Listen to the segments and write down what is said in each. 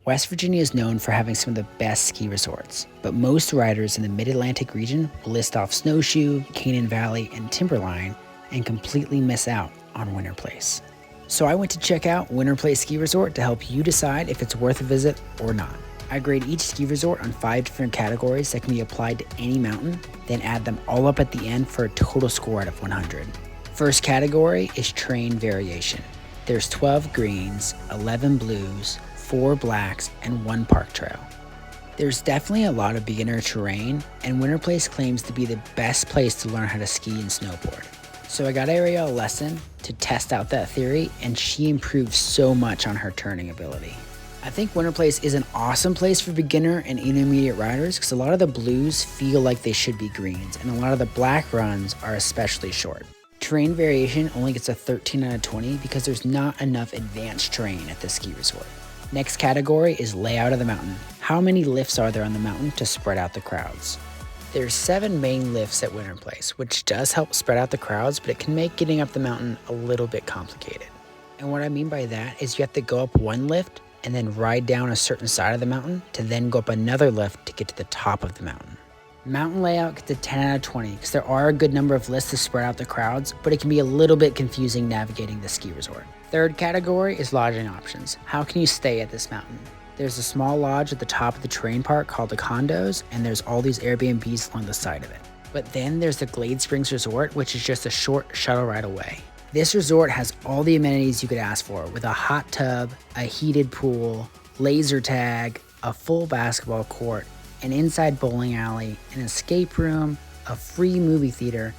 West Virginia is known for having some of the best ski resorts, but most riders in the Mid-Atlantic region will list off Snowshoe, Canaan Valley, and Timberline and completely miss out on Winterplace. So I went to check out Winterplace Ski Resort to help you decide if it's worth a visit or not. I grade each ski resort on 5 different categories that can be applied to any mountain, then add them all up at the end for a total score out of 100. First category is terrain variation. There's 12 greens, 11 blues, 4 blacks, and 1 park trail. There's definitely a lot of beginner terrain, and Winterplace claims to be the best place to learn how to ski and snowboard. So I got Ariel a lesson to test out that theory, and she improved so much on her turning ability. I think Winterplace is an awesome place for beginner and intermediate riders because a lot of the blues feel like they should be greens, and a lot of the black runs are especially short. Terrain variation only gets a 13 out of 20 because there's not enough advanced terrain at the ski resort. Next category is layout of the mountain. How many lifts are there on the mountain to spread out the crowds? There's 7 main lifts at Winterplace, which does help spread out the crowds, but it can make getting up the mountain a little bit complicated. And what I mean by that is you have to go up one lift and then ride down a certain side of the mountain to then go up another lift to get to the top of the mountain. Mountain layout gets a 10 out of 20 because there are a good number of lifts to spread out the crowds, but it can be a little bit confusing navigating the ski resort. Third category is lodging options. How can you stay at this mountain? There's a small lodge at the top of the terrain park called the condos, and there's all these Airbnbs along the side of it. But then there's the Glade Springs Resort, which is just a short shuttle ride away. This resort has all the amenities you could ask for, with a hot tub, a heated pool, laser tag, a full basketball court, an inside bowling alley, an escape room, a free movie theater,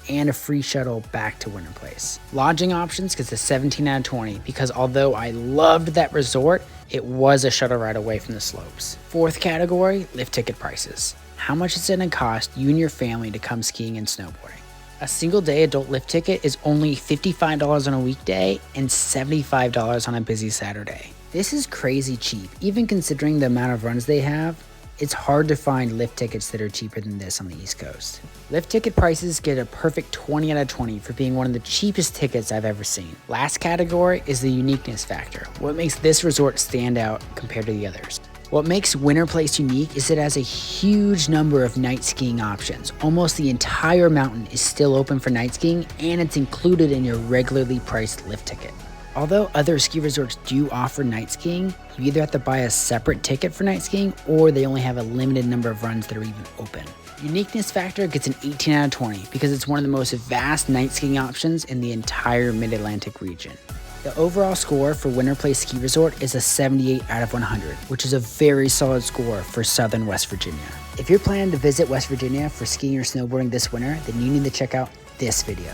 and a free shuttle back to Winterplace. Lodging options gets a 17 out of 20 because although I loved that resort, it was a shuttle ride away from the slopes. Fourth category, lift ticket prices. How much is it going to cost you and your family to come skiing and snowboarding? A single day adult lift ticket is only $55 on a weekday and $75 on a busy Saturday. This is crazy cheap, even considering the amount of runs they have. It's hard to find lift tickets that are cheaper than this on the East Coast. Lift ticket prices get a perfect 20 out of 20 for being one of the cheapest tickets I've ever seen. Last category is the uniqueness factor. What makes this resort stand out compared to the others? What makes Winterplace unique is it has a huge number of night skiing options. Almost the entire mountain is still open for night skiing, and it's included in your regularly priced lift ticket. Although other ski resorts do offer night skiing, you either have to buy a separate ticket for night skiing or they only have a limited number of runs that are even open. Uniqueness factor gets an 18 out of 20 because it's one of the most vast night skiing options in the entire Mid-Atlantic region. The overall score for Winterplace Ski Resort is a 78 out of 100, which is a very solid score for southern West Virginia. If you're planning to visit West Virginia for skiing or snowboarding this winter, then you need to check out this video.